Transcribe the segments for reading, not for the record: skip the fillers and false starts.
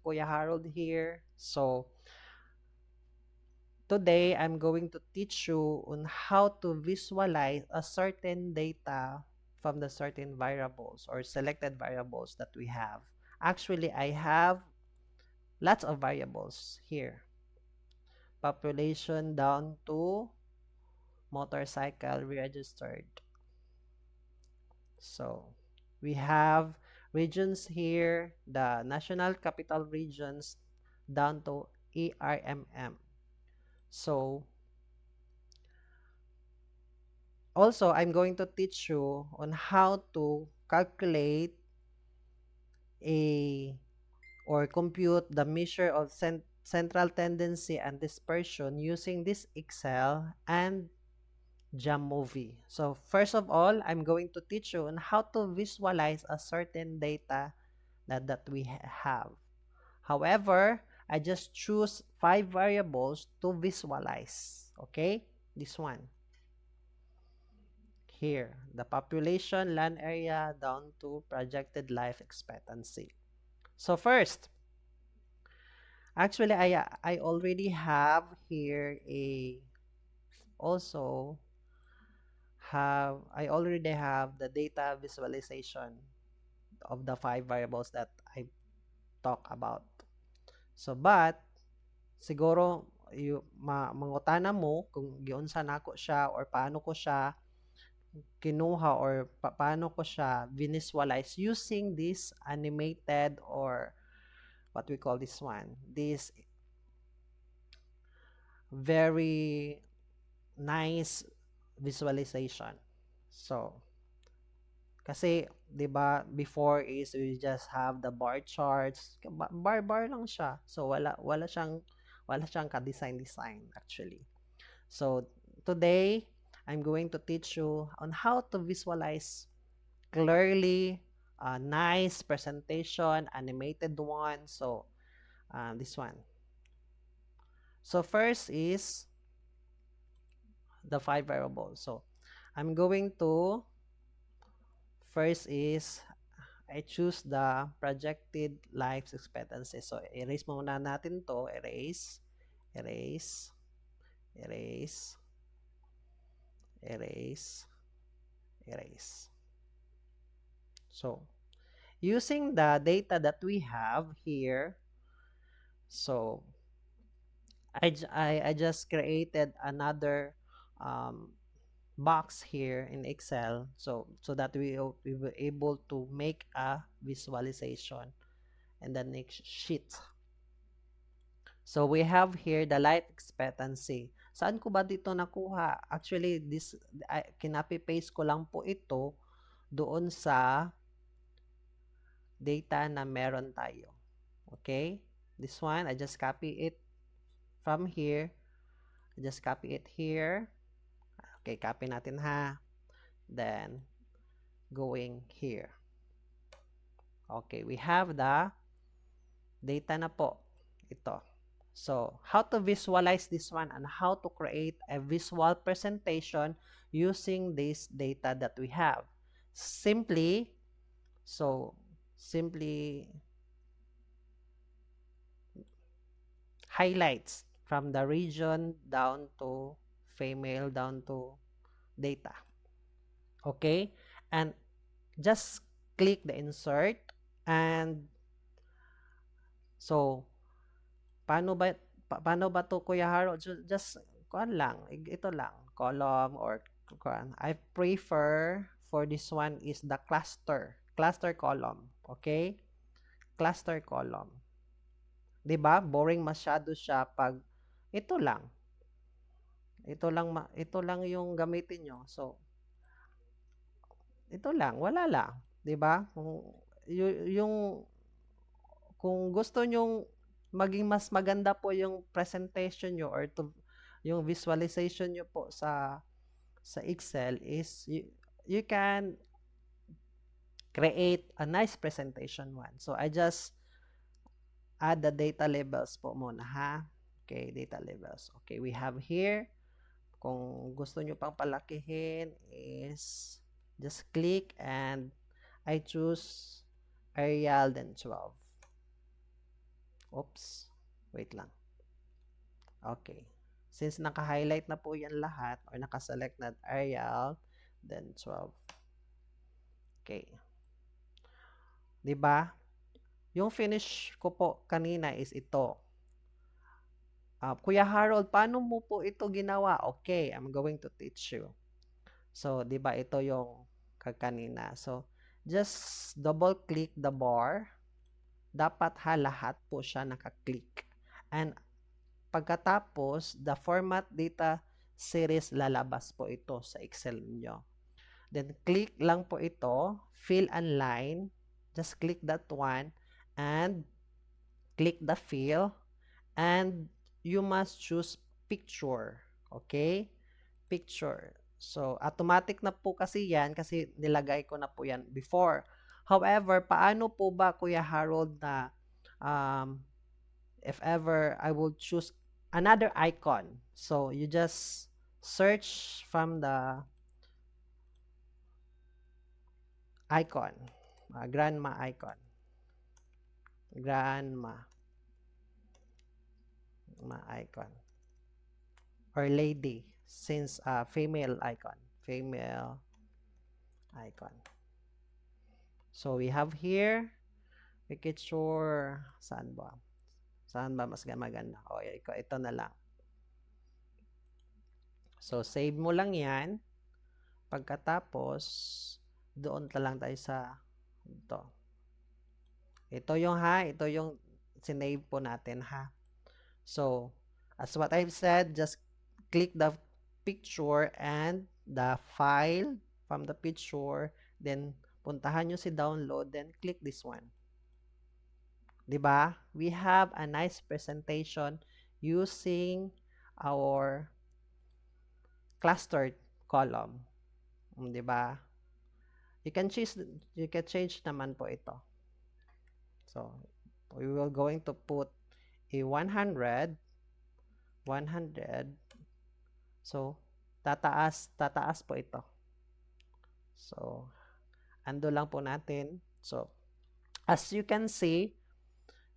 Kuya Harold here. So today I'm going to teach you on how to visualize a certain data from the certain variables or selected variables that we have. Actually, I have lots of variables here. Population down to motorcycle registered. So we have regions here, the national capital regions down to ARMM. So also I'm going to teach you on how to calculate a or compute the measure of central tendency and dispersion using this Excel and Jamovi. So first of all, I'm going to teach you on how to visualize a certain data that we have. However, I just choose 5 variables to visualize. Okay? This one. Here, the population, land area, down to projected life expectancy. So first, actually, I already have here also I already have the data visualization of the 5 variables that I talk about. So, but siguro mangutana mo kung giunsa nako siya or paano ko siya kinuha or paano ko siya visualize using this animated or what we call this one, this very nice visualization. So, kasi 'di ba before is we just have the bar charts, bar lang siya. So wala siyang ka-design actually. So today I'm going to teach you on how to visualize clearly a nice presentation, animated one. So this one. So first is the 5 variables. So I'm going to first is I choose the projected life expectancy. So, erase muna natin to. Erase, erase, erase, erase, erase. So, using the data that we have here, so I just created another um, box here in Excel so that we were able to make a visualization in the next sheet. So we have here the life expectancy. Saan ko ba dito nakuha? Actually, kinapi-paste ko lang po ito doon sa data na meron tayo. Okay? This one, I just copy it from here. I just copy it here. Okay, copy natin ha. Then, going here. Okay, we have the data na po. Ito. So, how to visualize this one and how to create a visual presentation using this data that we have. Simply highlights from the region down to female down to data. Okay? And just click the insert and so paano ba to Kuya Harold? Just kuan lang, ito lang, column or kuan. I prefer for this one is the cluster column, okay? Cluster column. 'Di ba? Boring masyado siya pag ito lang. Ito lang yung gamitin nyo. So, ito lang, wala lang, 'di ba? Yung kung gusto nyong maging mas maganda po yung presentation nyo or yung visualization nyo po sa Excel is you can create a nice presentation one. So, I just add the data labels po muna ha. Okay, data labels. Okay, we have here. Kung gusto nyo pang palakihin is just click and I choose Arial then 12. Oops. Wait lang. Okay. Since naka-highlight na po yan lahat or naka-select na Arial, then 12. Okay. 'Di ba? Yung finish ko po kanina is ito. Kuya Harold, paano mo po ito ginawa? Okay, I'm going to teach you. So, 'di ba ito yung kanina. So, just double click the bar. Dapat lahat po siya naka-click. And pagkatapos, the format data series lalabas po ito sa Excel niyo. Then click lang po ito, fill and line. Just click that one and click the fill and you must choose picture. Okay? Picture. So, automatic na po kasi yan kasi nilagay ko na po yan before. However, paano po ba, Kuya Harold, na if ever I will choose another icon? So, you just search from the icon, grandma icon. Grandma icon. Or lady, since female icon. Female icon. So, we have here, picture, saan ba? Saan ba mas maganda? O, ito na lang. So, save mo lang yan. Pagkatapos, doon na lang tayo sa ito. Ito yung sinave po natin ha. So, as what I've said, just click the picture and the file from the picture, then puntahan nyo si download, then click this one. Diba? We have a nice presentation using our clustered column. Diba? You can change naman po ito. So, we will going to put a 100. So, tataas po ito. So, ando lang po natin. So, as you can see,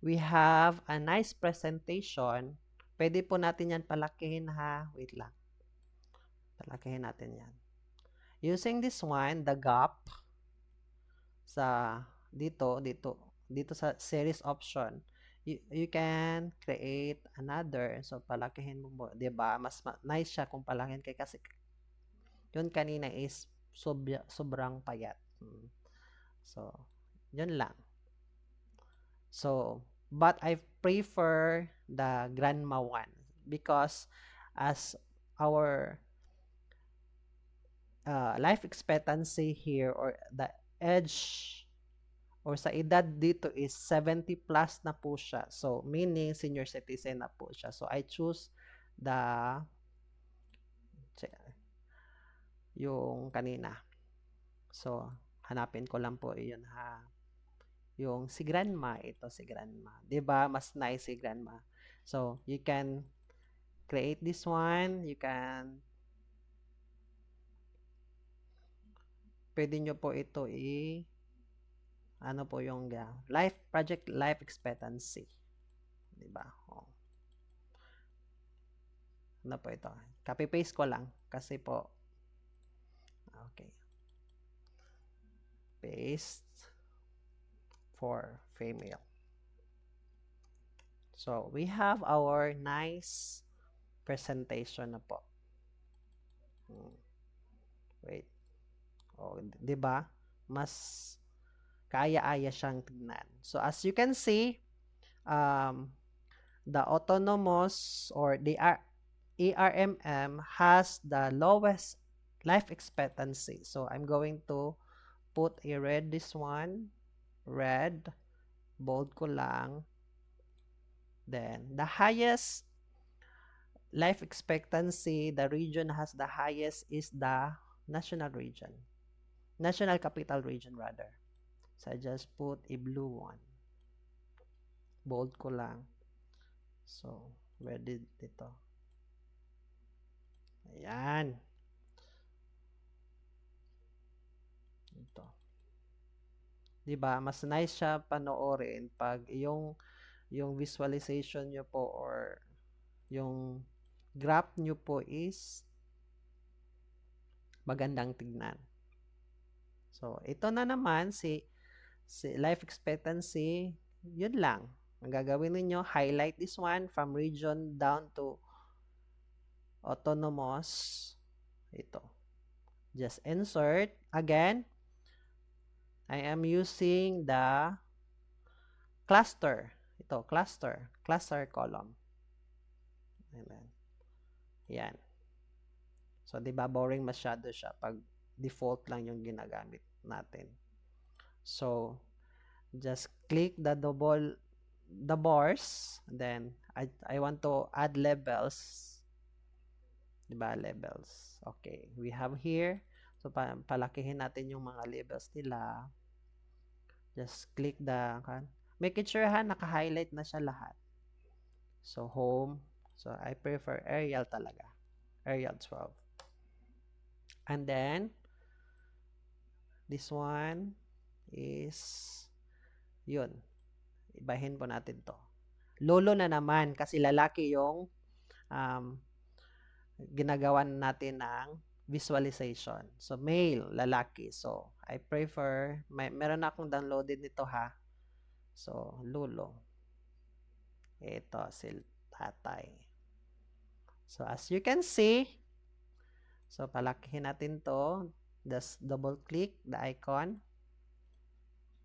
we have a nice presentation. Pwede po natin yan palakihin ha. Wait lang. Palakihin natin yan. Using this one, the gap, sa dito sa series option, you can create another. So, palakihin mo, 'di ba? Mas nice siya kung palakihin kasi yun kanina is sobrang payat. So, yun lang. So, but I prefer the grandma one because as our life expectancy here or the age or sa edad dito is 70 plus na po siya. So, meaning senior citizen na po siya. So, I choose yung kanina. So, hanapin ko lang po yun ha. Yung si grandma, ito si grandma. 'Di ba? Mas nice si grandma. So, you can create this one. You can pwede nyo po ito ano po yung project life expectancy. 'Di ba? Oh. Ano po ito? Copy paste ko lang kasi po okay. Paste for female. So, we have our nice presentation na po. Wait. Oh, 'di ba? Mas kaya-aya siyang tignan. So, as you can see, the autonomous or the ARMM has the lowest life expectancy. So, I'm going to put a red this one. Red. Bold ko lang. Then, the highest life expectancy, the region has the highest is the national region. National capital region rather. So, I just put a blue one. Bold ko lang. So, where did ito? Ayan. Ito. Diba? Mas nice siya panoorin pag yung yung visualization nyo po or yung graph nyo po is magandang tignan. So, ito na naman si life expectancy, yun lang. Ang gagawin ninyo, highlight this one from region down to autonomous. Ito. Just insert. Again, I am using the cluster. Ito, cluster column. Ayan. Yan. So, di ba boring masyado siya pag default lang yung ginagamit natin. So, just click the bars. Then, I want to add labels. Di ba? Labels. Okay. We have here. So, palakihin natin yung mga labels nila. Just click make it sure naka-highlight na siya lahat. So, home. So, I prefer Arial talaga. Arial 12. And then, this one is, yun. Ibahin po natin to. Lolo na naman kasi lalaki yung ginagawan natin ng visualization. So, male, lalaki. So, I prefer, meron akong downloaded nito ha. So, lolo. Ito, si tatay. So, as you can see, so, palakihin natin to. Just double click the icon.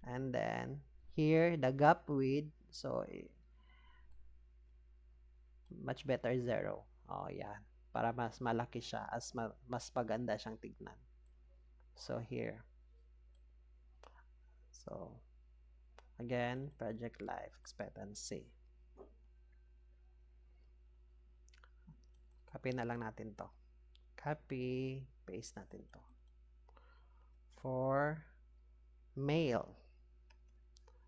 And then, here, the gap width. So, much better 0. Oh, yan. Para mas malaki siya, mas maganda siyang tignan. So, here. So, again, project life expectancy. Copy na lang natin to. Copy, paste natin to. For male.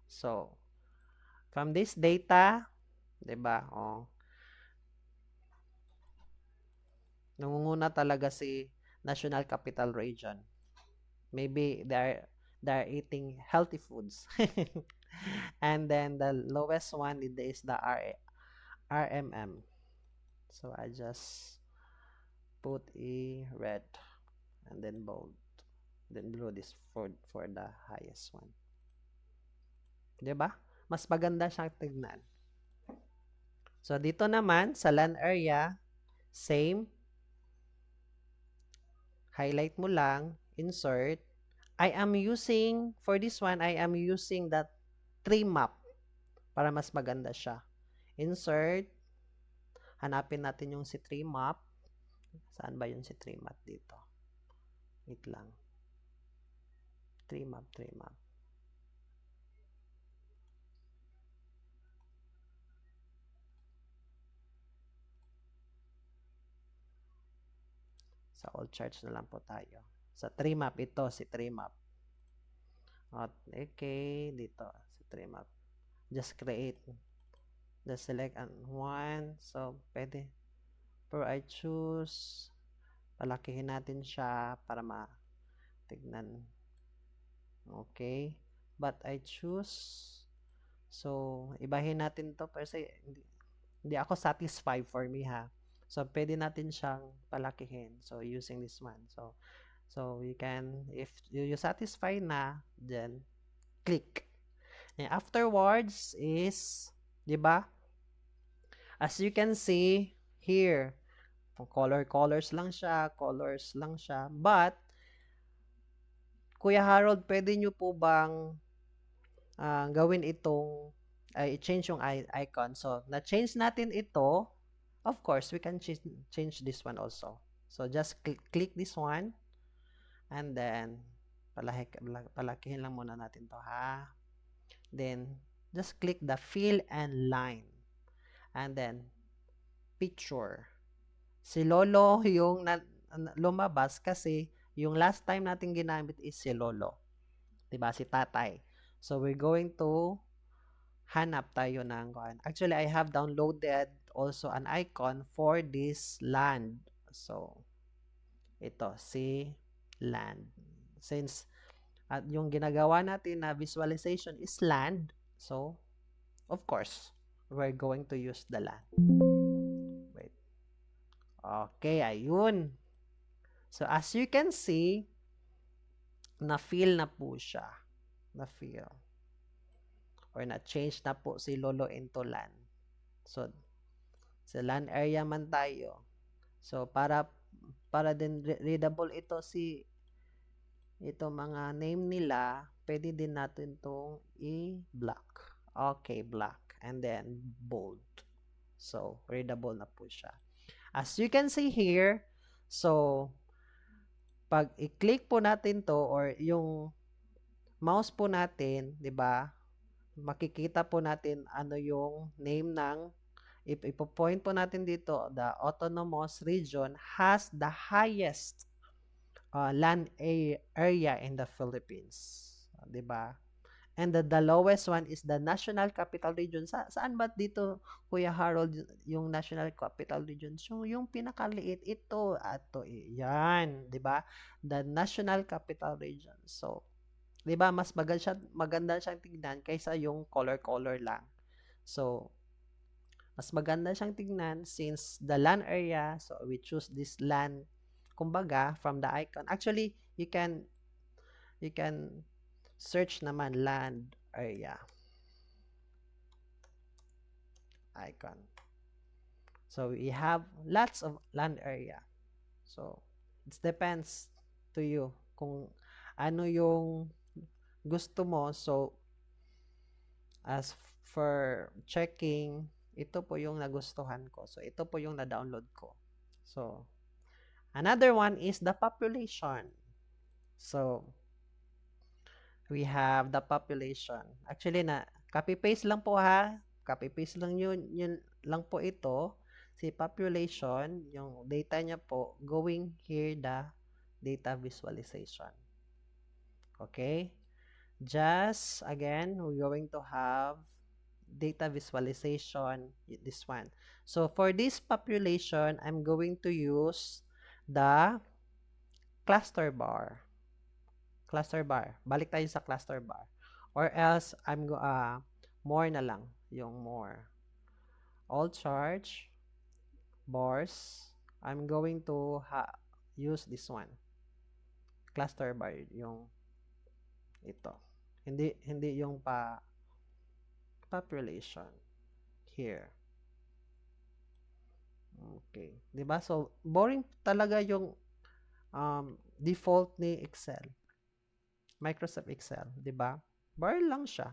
So, from this data, 'di ba? Oh. Nangunguna talaga si National Capital Region. Maybe they're eating healthy foods. And then the lowest one is the RMM. So I just put a red and then bold. Then below this for the highest one. 'Di ba? Mas maganda siyang tignan. So dito naman sa land area, same. Highlight mo lang, insert. For this one, I am using that tree map para mas maganda siya. Insert. Hanapin natin yung si tree map. Saan ba yung si tree map dito? Wait lang. Tree map. Sa all charts na lang po tayo. Sa tree map, ito si tree map. Okay, dito si tree map. Just create. Just select one. So, pwede. Pero I choose, palakihin natin siya para tignan. Okay. But I choose, so, ibahin natin to kasi hindi ako satisfied for me ha. So, pwede natin siyang palakihin. So, using this one. So you can, if you satisfy na, then click. And afterwards is, di ba? As you can see here, colors lang siya. But, Kuya Harold, pwede nyo po bang gawin itong, i-change yung icon? So, na-change natin ito. Of course, we can change this one also. So, just click this one. And then, palakihin lang muna natin to ha. Then, just click the fill and line. And then, picture. Si Lolo yung lumabas kasi yung last time natin ginamit is si Lolo. Diba? Si tatay. So, we're going to hanap tayo ng, actually, I have downloaded also an icon for this land. So, ito, si land. Since yung ginagawa natin na visualization is land, so, of course, we're going to use the LAN. Wait. Okay, ayun. So, as you can see, na-fill na po siya. Na-fill. Or na-change na po si Lolo into LAN. So, sa LAN area man tayo. So, para din readable ito mga name nila, pwede din natin itong i-block. Okay, block. And then, bold. So, readable na po siya. As you can see here, so, pag i-click po natin to or yung mouse po natin, 'di ba? Makikita po natin ano yung name ng ipo-point po natin dito, the autonomous region has the highest land area in the Philippines. 'Di ba? And the lowest one is the National Capital Region. Saan ba dito, Kuya Harold, yung National Capital Region? So, yung pinakaliit, ito, yan, di ba? The National Capital Region. So, di ba, mas maganda siyang tignan kaysa yung color-color lang. So, mas maganda siyang tignan since the land area, so we choose this land, kumbaga, from the icon. Actually, you can search naman land area icon. So we have lots of land area. So it depends to you kung ano yung gusto mo. So as for checking, ito po yung nagustuhan ko. So ito po yung na-download ko. So another one is the population. So we have the population. Actually, copy-paste lang po ha. Copy-paste lang yun lang po ito. Si population, yung data niya po, going here the data visualization. Okay? Just, again, we're going to have data visualization, this one. So, for this population, I'm going to use the cluster bar. Cluster bar. Balik tayo sa cluster bar. Or else, more na lang. Yung more. All charge, bars. I'm going to use this one. Cluster bar. Yung ito. Hindi yung population. Here. Okay. Diba? So, boring talaga yung default ni Excel. Microsoft Excel, 'di ba? Bar lang siya.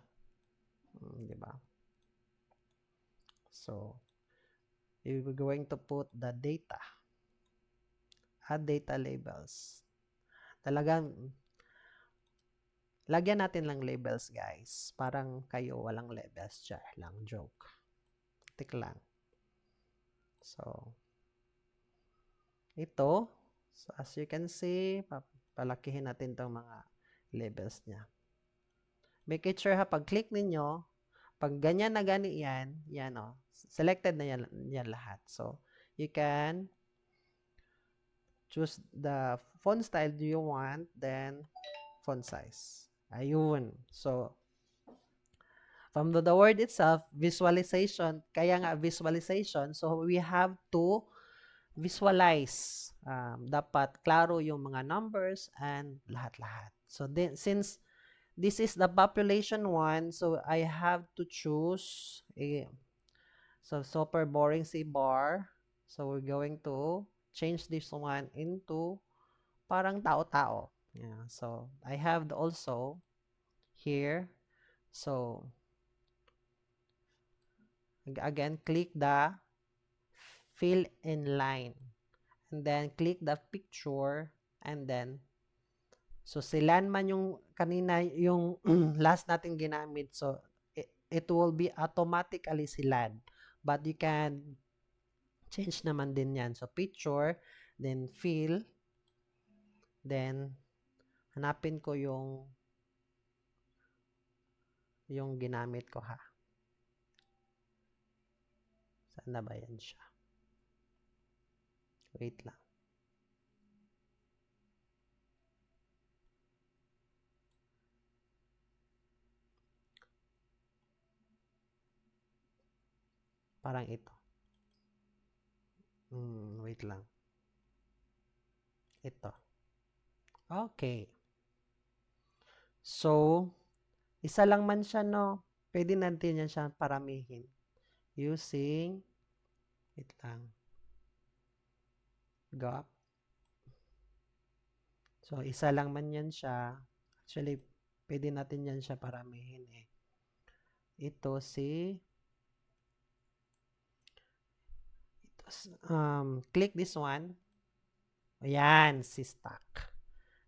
'Di ba? So, we're going to put the data. Add data labels. Talagang lagyan natin lang labels, guys. Parang kayo walang labels, char lang, joke. Tik lang. So, ito, so as you can see, palakihin natin 'tong mga labels niya. Make it sure ha, pag click ninyo, pag ganyan na gani yan, selected na yan lahat. So, you can choose the font style do you want, then font size. Ayun. So, from the word itself, visualization, kaya nga visualization, so we have to visualize. Dapat klaro yung mga numbers and lahat-lahat. So, then, since this is the population one, so I have to choose so super boring si bar. So we're going to change this one into parang tao-tao. Yeah. So I have also here. So again, click the fill in line. And then click the picture and then so silan man yung kanina yung last natin ginamit. So it will be automatically silan. But you can change naman din yan. So picture, then fill, then hanapin ko yung ginamit ko ha. Saan na ba yan siya? Wait lang. Parang ito. Wait lang. Ito. Okay. So, isa lang man siya, no? Pwede natin yan siya paramihin. Using, wait lang. Gap. So, isa lang man yan siya. Actually, pwede natin yan siya paramihin eh. Ito si, click this one. Ayan, si stack.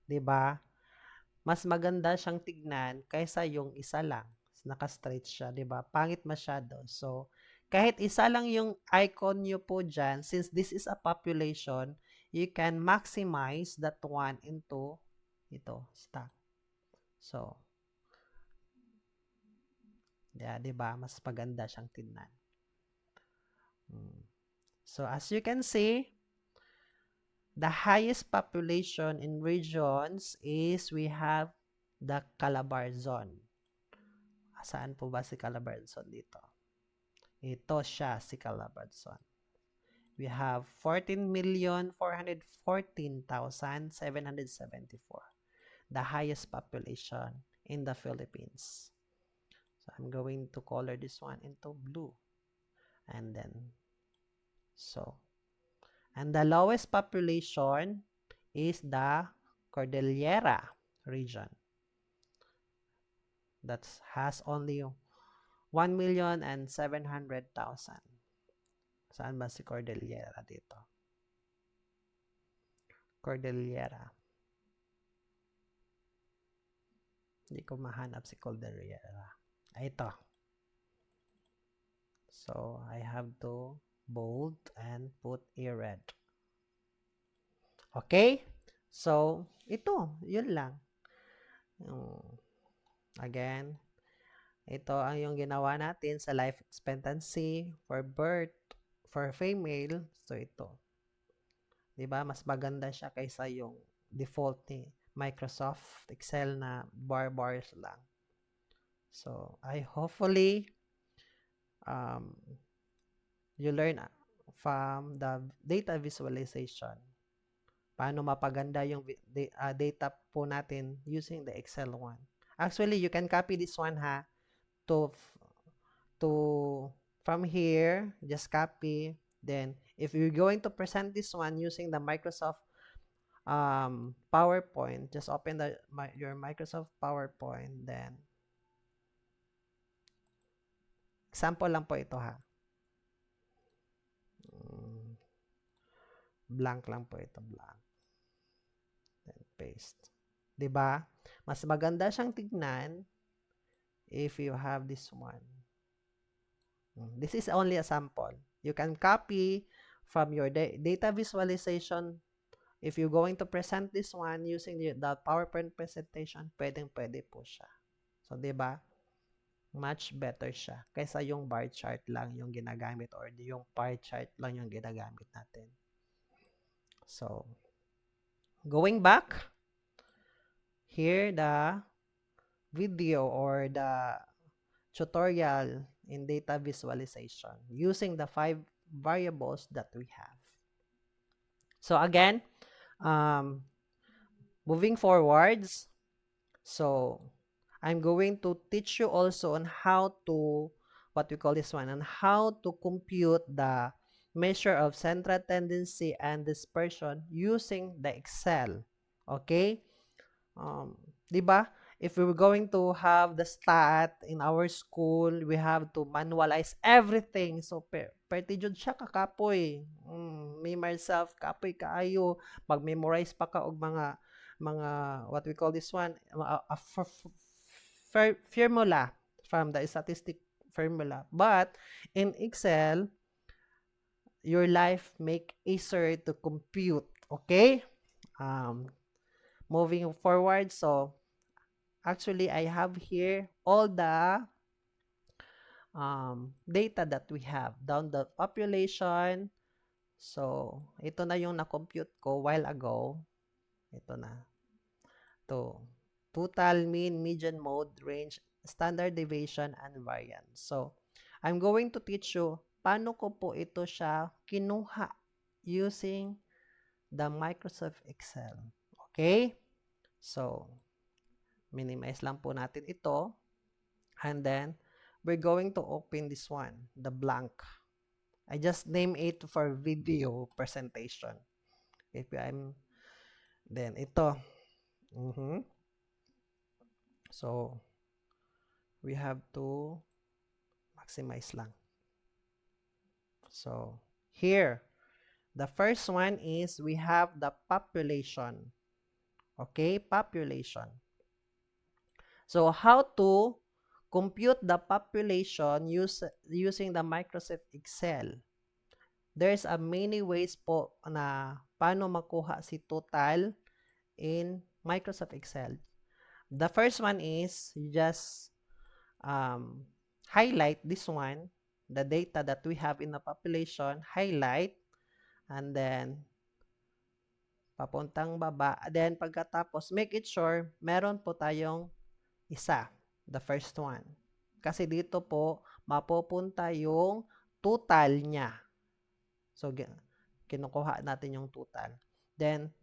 'Di ba? Mas maganda siyang tignan kaysa yung isa lang. Naka-straight siya, 'di ba? Pangit masyado. So, kahit isa lang yung icon nyo po dyan, since this is a population, you can maximize that one into ito, stack. So, yeah, 'di ba? Mas maganda siyang tignan. So, as you can see, the highest population in regions is we have the Calabar zone. Saan po ba si Calabar zone dito? Ito siya, si Calabar zone. We have 14,414,774. The highest population in the Philippines. So, I'm going to color this one into blue. And then, so, and the lowest population is the Cordillera region. That has only 1,700,000. Saan ba si Cordillera dito? Cordillera. Hindi ko mahanap si Cordillera. Ito. So, I have to bold and put a red. Okay? So, ito. Yun lang. Again, ito ang yung ginawa natin sa life expectancy for birth, for female. So, ito. Diba? Mas maganda siya kaysa yung default ni Microsoft Excel na bars lang. So, I hopefully you learn from the data visualization. Paano mapaganda yung data po natin using the Excel one. Actually, you can copy this one to from here, just copy. Then, if you're going to present this one using the Microsoft PowerPoint, just open your Microsoft PowerPoint. Then, example lang po ito ha. Blank lang po ito, blank. Then, paste. 'Di ba? Mas maganda siyang tignan if you have this one. This is only a sample. You can copy from your data visualization. If you're going to present this one using the PowerPoint presentation, pwedeng-pwede po siya. So, 'di ba? Much better siya kaysa yung bar chart lang yung ginagamit or yung pie chart lang yung ginagamit natin. So, going back, here the video or the tutorial in data visualization using the 5 variables that we have. So again, moving forwards, so I'm going to teach you also on how to, what we call this one, on how to compute the measure of central tendency and dispersion using the Excel. Okay? Diba? If we were going to have the stat in our school, we have to manualize everything. So, perti jud siya kakapoy. Me myself, kapoy kaayo. Mag-memorize pa ka og mga, what we call this one, a formula from the statistic formula. But, in Excel, your life make easier to compute. Okay? Moving forward, so actually I have here all the data that we have down the population. So ito na yung na-compute ko while ago. Ito na. To total, mean, median, mode, range, standard deviation, and variance. So I'm going to teach you paano ko po ito siya kinuha using the Microsoft Excel. Okay? So, minimize lang po natin ito. And then, we're going to open this one, the blank. I just name it for video presentation. If then ito. So, we have to maximize lang. So, here, the first one is we have the population. Okay, population. So, how to compute the population using the Microsoft Excel? There's a many ways po na paano makuha si total in Microsoft Excel. The first one is you just highlight this one, the data that we have in the population, highlight, and then papuntang baba. Then pagkatapos, make it sure meron po tayong isa, the first one. Kasi dito po, mapupunta yung total niya. So, kinukuha natin yung total. Then,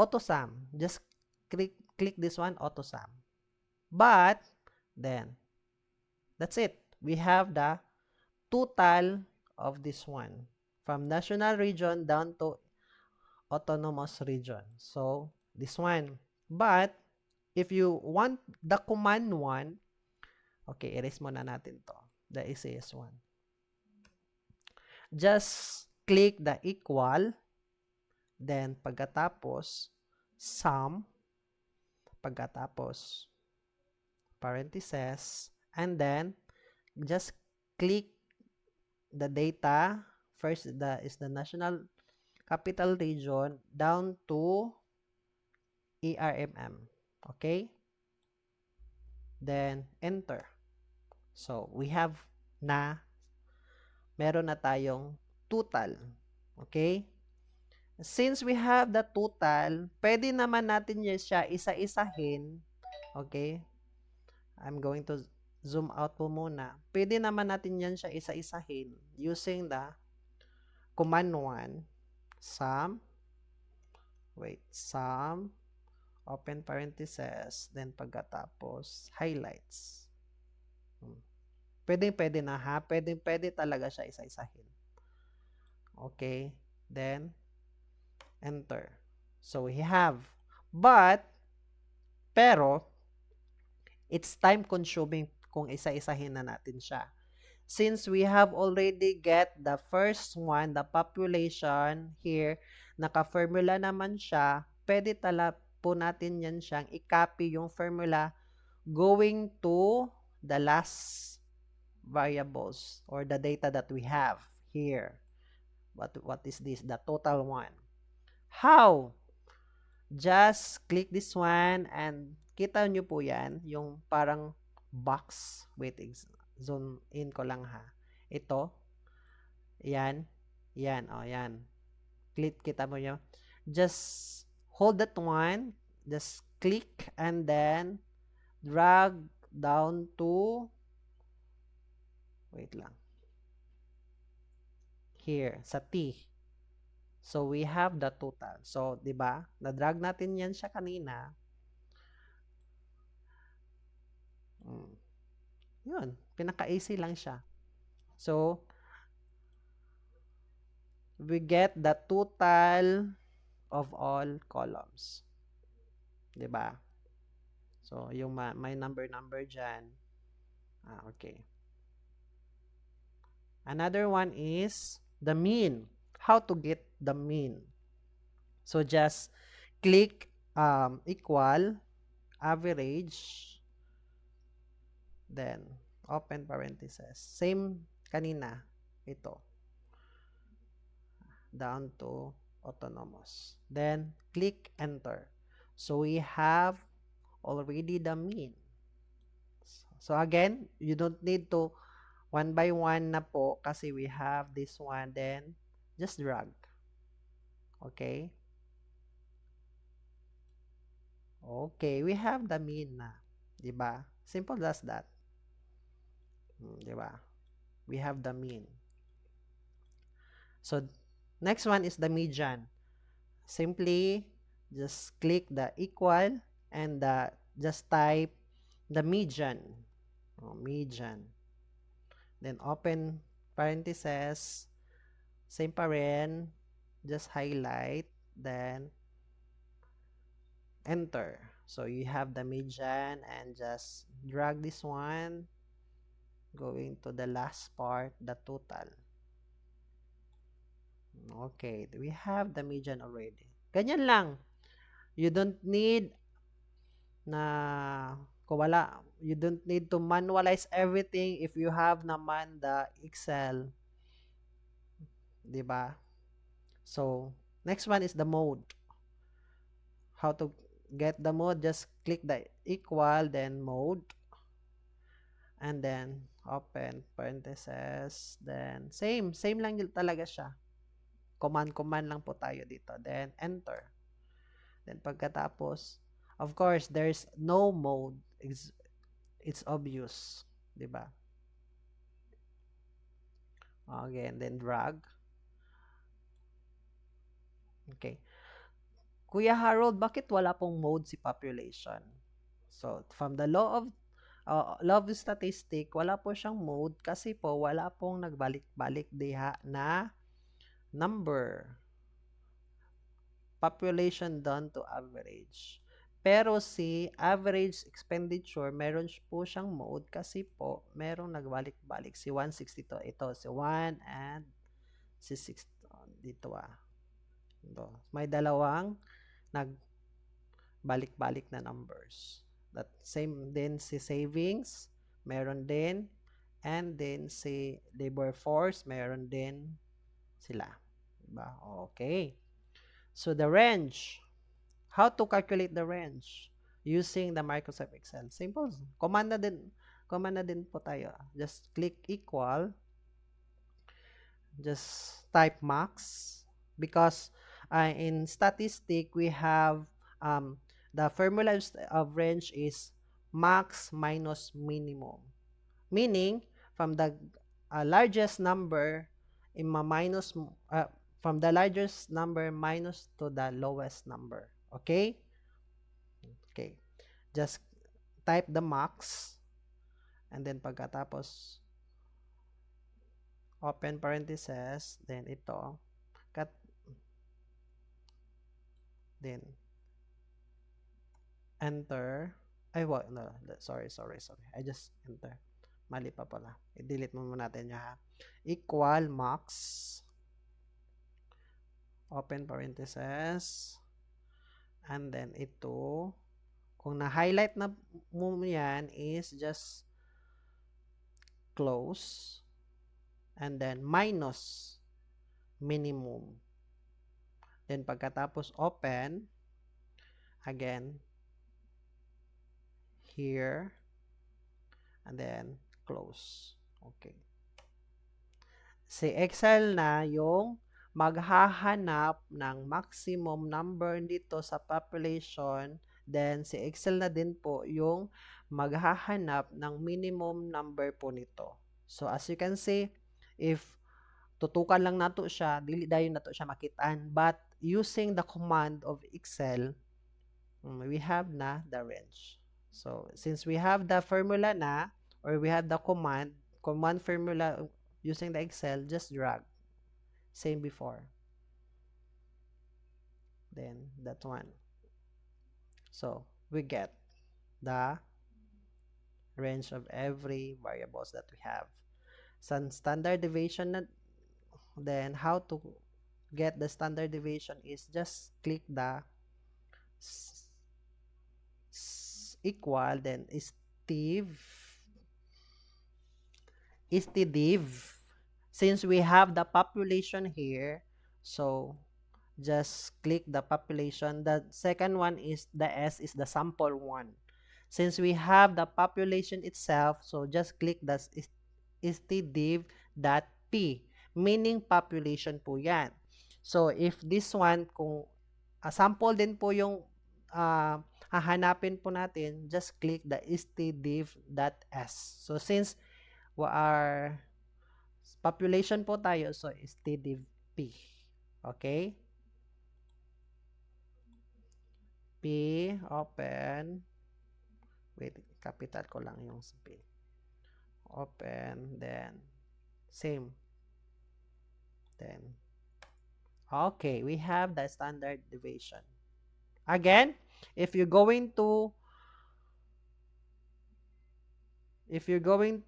auto-sum. Just click this one, auto-sum. But, then, that's it. We have the total of this one. From national region down to autonomous region. So, this one. But, if you want the command one, okay, erase muna natin to. The easiest one. Just click the equal, then pagkatapos, sum, pagkatapos, parentheses, and then, just click the data, first is the national capital region, down to ERMM, okay? Then, enter. So, we have meron na tayong total. Okay? Since we have the total, pwede naman natin siya isa-isahin. Okay? I'm going to zoom out po muna. Pwede naman natin yan siya isa-isahin using the command 1, sum, sum, open parentheses, then pagkatapos, highlights. Pwede na ha. Pwede talaga siya isa-isahin. Okay. Then, enter. So, we have. Pero, it's time consuming kung isa-isahin na natin siya. Since we have already get the first one, the population here, naka-formula naman siya, pwede po natin yan siyang i-copy yung formula going to the last variables or the data that we have here. What is this? The total one. How? Just click this one and kita nyo po yan, yung parang box. Wait, zoom in ko lang ha. Ito. Yan. Yan. O, yan. Kita mo nyo. Just hold that one. Just click and then drag down to wait lang. Here, sa T. So, we have the total. So, di ba? Na-drag natin yan siya kanina. Yun. Pinaka-easy lang siya. So, we get the total of all columns. Di ba? So, yung may number dyan. Okay. Another one is the mean. How to get the mean? So, just click equal, average, then open parentheses. Same kanina. Ito. Down to autonomous. Then, click enter. So, we have already the mean. So, again, you don't need to one by one na po kasi we have this one. Then, just drag. Okay? Okay, we have the mean na. Diba? Simple as that. Diba? We have the mean. So, next one is the median. Simply, just click the equal and just type the median. Median. Then, open parentheses. Same pa rin. Just highlight. Then, enter. So, you have the median and just drag this one. Going to the last part, the total. Okay, we have the median already. Ganyan lang. You don't need you don't need to manualize everything if you have naman the Excel, 'di ba? So, next one is the mode. How to get the mode? Just click the equal, then mode, and then open parentheses, then same lang yun talaga siya. Command lang po tayo dito. Then, enter. Then, pagkatapos, of course, there's no mode. It's obvious. Diba? Again, then drag. Okay. Kuya Harold, bakit wala pong mode si population? So, from the law of statistic, wala po siyang mode kasi po wala pong nagbalik-balik diha na number. Population done to average. Pero si average expenditure, meron po siyang mode kasi po merong nagbalik-balik. Si 162, ito, si 1 and si 6, dito Ito. May dalawang nagbalik-balik na numbers. That same din si savings, meron din. And then si labor force, meron din sila. Diba? Okay. So the range. How to calculate the range using the Microsoft Excel? Simple. Command na din po tayo. Just click equal. Just type max because in statistic we have the formula of range is max minus minimum. Meaning from the largest number from the largest number minus to the lowest number. Okay? Okay. Just type the max and then pagkatapos open parentheses, then ito, cut, then enter. Ay, what? No, sorry. I just enter. Mali pa pala. I-delete mo muna natin niya ha. Equal max. Open parentheses. And then ito, kung na-highlight na mo yan is just close. And then minus minimum. Then pagkatapos open, again, here, and then close. Okay. Si Excel na yung maghahanap ng maximum number dito sa population. Then, si Excel na din po yung maghahanap ng minimum number po nito. So, as you can see, if tutukan lang nato siya, dili dayon nato siya makitaan. But, using the command of Excel, we have na the range. So, since we have the formula na, or we have the command formula using the Excel, just drag. Same before. Then, that one. So, we get the range of every variables that we have. Some standard deviation, then how to get the standard deviation is just click the equal, then stdiv. Since we have the population here, so just click the population. The second one is the S is the sample one. Since we have the population itself, so just click the stdiv.p, meaning population po yan. So, if this one, kung sample din po yung hahanapin po natin, just click the stdiv.s. So, since our population po tayo, so stdiv P. Okay? P, open. Wait, capital ko lang yung P. Open, then same. Then, okay, we have the standard deviation. Again, if you're going to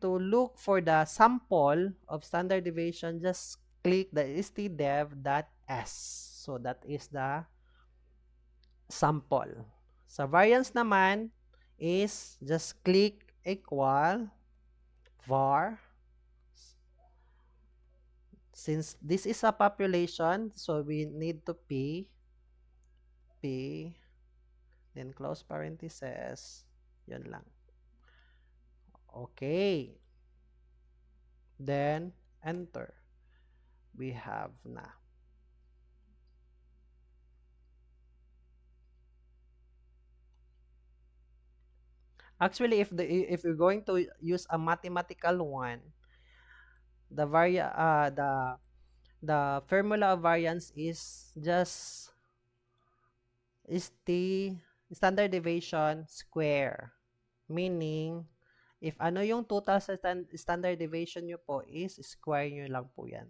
look for the sample of standard deviation, just click the stdev.s. So that is the sample. Sa variance naman is just click equal var. Since this is a population, so we need to P, then close parentheses, yun lang. Okay. Then, enter. We have na. Actually, if you're going to use a mathematical one, the formula of variance is just the standard deviation square. Meaning, if ano yung total sa standard deviation nyo po is square nyo lang po yan.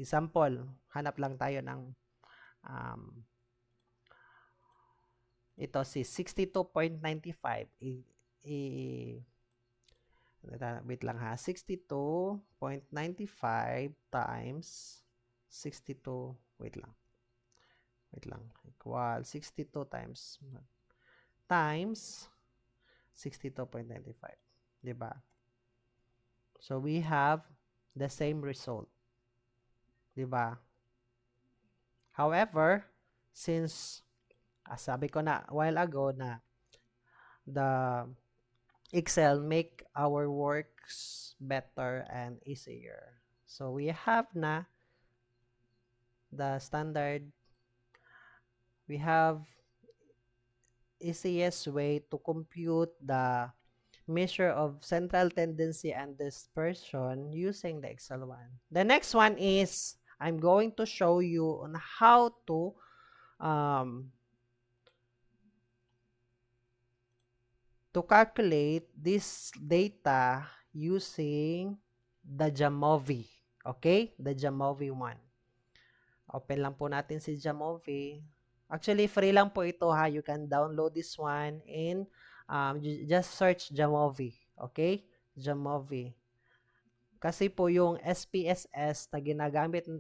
Example, hanap lang tayo ng ito si 62.95. Wait lang ha. 62.95 times 62. Wait lang. Equal 62 times 62.95. Diba? So, we have the same result. Diba? However, since sabi ko na a while ago na the Excel make our works better and easier. So, we have na the standard. We have easiest way to compute the measure of central tendency and dispersion using the Excel one. The next one is I'm going to show you on how to calculate this data using the Jamovi. Okay? The Jamovi one. Open lang po natin si Jamovi. Actually, free lang po ito ha. You can download this one and just search Jamovi. Okay? Jamovi. Kasi po yung SPSS na ginagamit ng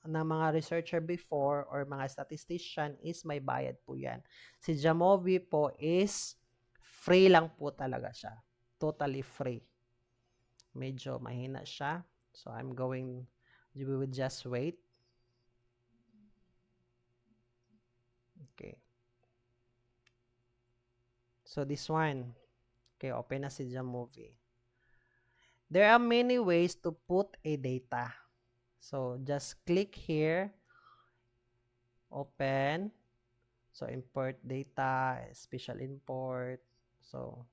mga researcher before or mga statistician is may bayad po yan. Si Jamovi po is free lang po talaga siya. Totally free. Medyo mahina siya. So, we will just wait. Okay. So, this one. Okay, open na si Jamovi. There are many ways to put a data. So, just click here. Open. So, import data, special import. So,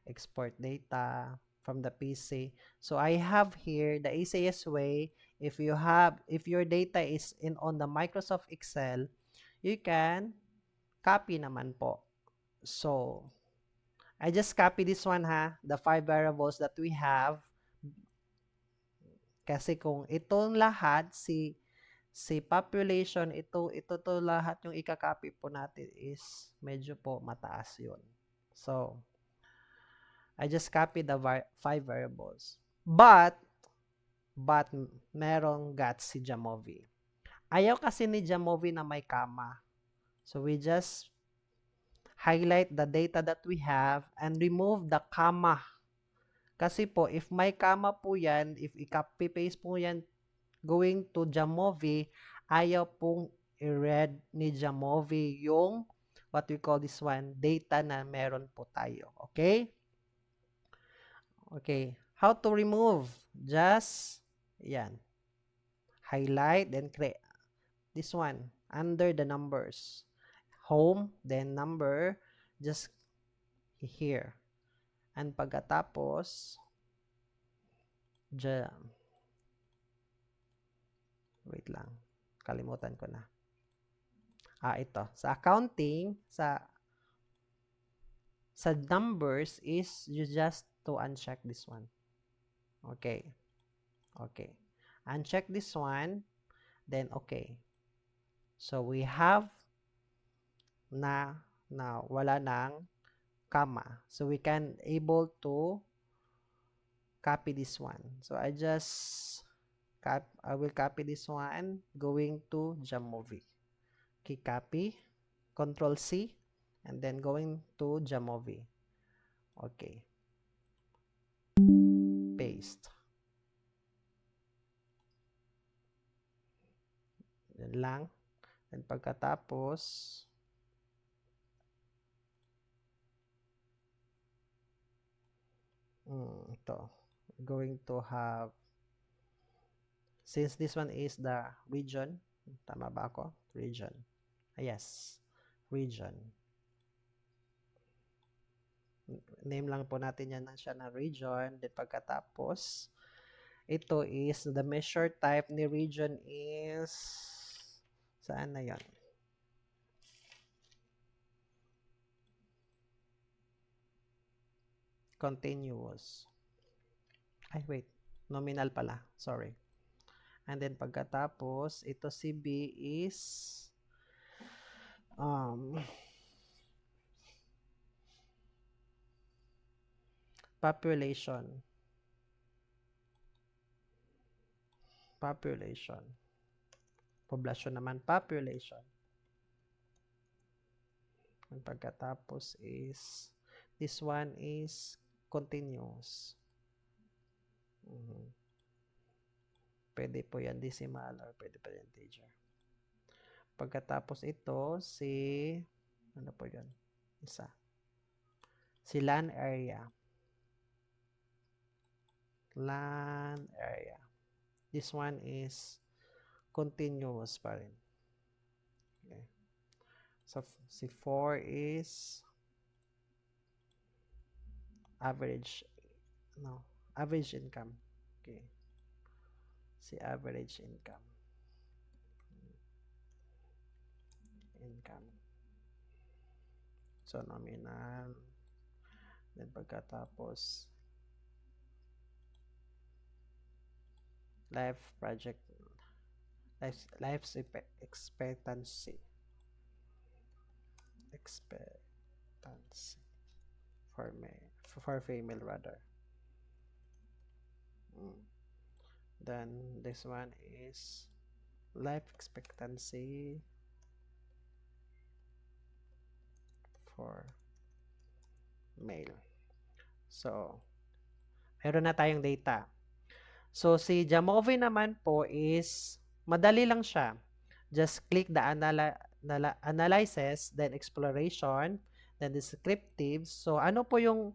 export data from the PC. So, I have here the easiest way. If your data is on the Microsoft Excel, you can copy naman po. So, I just copy this one ha, the 5 variables that we have. Kasi kung itong lahat, si population, ito to lahat yung ikakopy po natin is medyo po mataas yun. So, I just copy the 5 variables. But merong guts si Jamovi. Ayaw kasi ni Jamovi na may comma. So, we just highlight the data that we have and remove the comma. Kasi po, if may comma po yan, if i-copy-paste po yan going to Jamovi, ayaw pong i-read ni Jamovi yung what we call this one, data na meron po tayo. Okay? Okay. How to remove? Just, yan. Highlight, then create. This one, under the numbers. Home, then number, just here. And pagkatapos, Wait lang. Kalimutan ko na. Ito. Sa accounting, sa numbers is you just to uncheck this one. Okay. Okay. Uncheck this one. Then, okay. So, we have na wala ng comma. So, we can able to copy this one. So, I will copy this one going to Jamovi. Okay, copy. Control C. And then going to Jamovi. Okay. Paste. Yan lang. And pagkatapos, ito. Going to have, since this one is the region, tama ba ako? Region. Yes. Region. Name lang po natin yan siya na region. Then pagkatapos, ito is, the measure type ni region is, saan na yan? Continuous. Ay, wait. Nominal pala. Sorry. And then, pagkatapos, ito si B is, population. Population. Poblasyon naman, population. And pagkatapos is, this one is continuous. Pwede po yan decimal or pwede pa yan integer. Pagkatapos ito, ano po yan? Isa. Si land area. Land area. This one is continuous pa rin. Okay. So, si 4 is average income. Okay. Si average income. So, nominal. Then, pagkatapos, life expectancy. For female rather. Then this one is life expectancy for male. So, meron na tayong data. So, si Jamovi naman po is, madali lang siya. Just click the analysis, then exploration, then descriptive. So, ano po yung,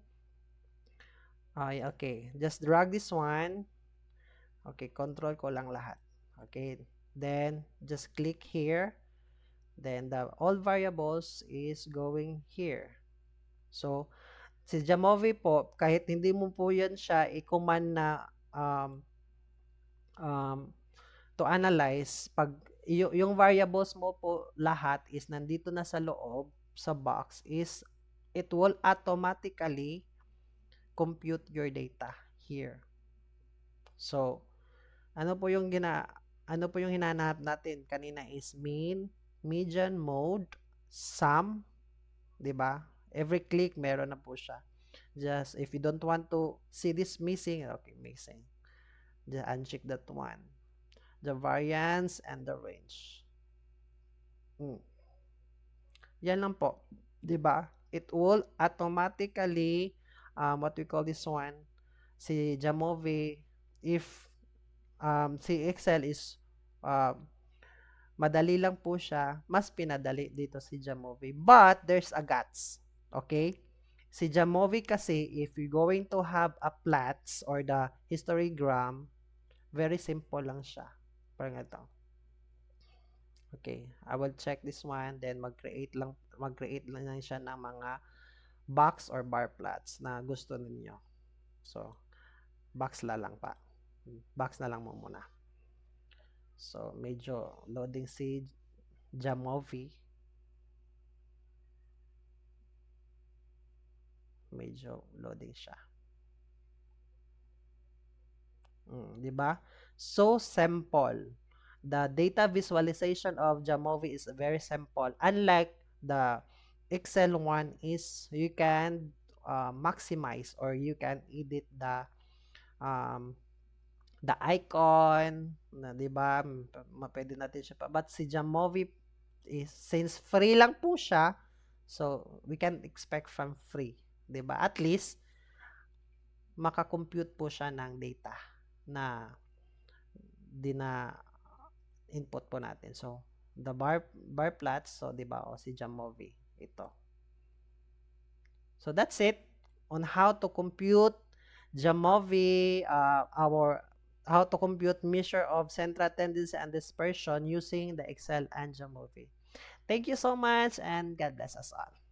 okay, just drag this one. Okay, control ko lang lahat. Okay, then just click here. Then the all variables is going here. So, si Jamovi po, kahit hindi mo po yan siya i-command na to analyze, pag yung variables mo po lahat is nandito na sa loob, sa box, is it will automatically compute your data here. So, ano po yung hinahanap natin kanina is mean, median, mode, sum, 'di ba? Every click meron na po siya. Just if you don't want to see this missing, okay, missing. Just uncheck that one. The variance and the range. Yan lang po, 'di ba? It will automatically what we call this one, si Jamovi, if si Excel is madali lang po siya, mas pinadali dito si Jamovi. But there's a guts. Okay? Si Jamovi kasi, if you're going to have a plots or the histogram, very simple lang siya. Parang ito. Okay, I will check this one, then mag-create lang siya ng mga box or bar plots na gusto ninyo. So, box na lang mo muna. So, medyo loading si Jamovi. Medyo loading siya. 'Di ba? So simple. The data visualization of Jamovi is very simple. Unlike the Excel one is you can maximize or you can edit um, the icon, na 'di ba? Pwede natin siya pa. But si Jamovi is since free lang po siya, so we can expect from free, 'di ba? At least makakompute po siya ng data na input po natin. So, the bar plots, so 'di ba? O si Jamovi ito. So that's it on how to compute Jamovi, how to compute measure of central tendency and dispersion using the Excel and Jamovi. Thank you so much and God bless us all.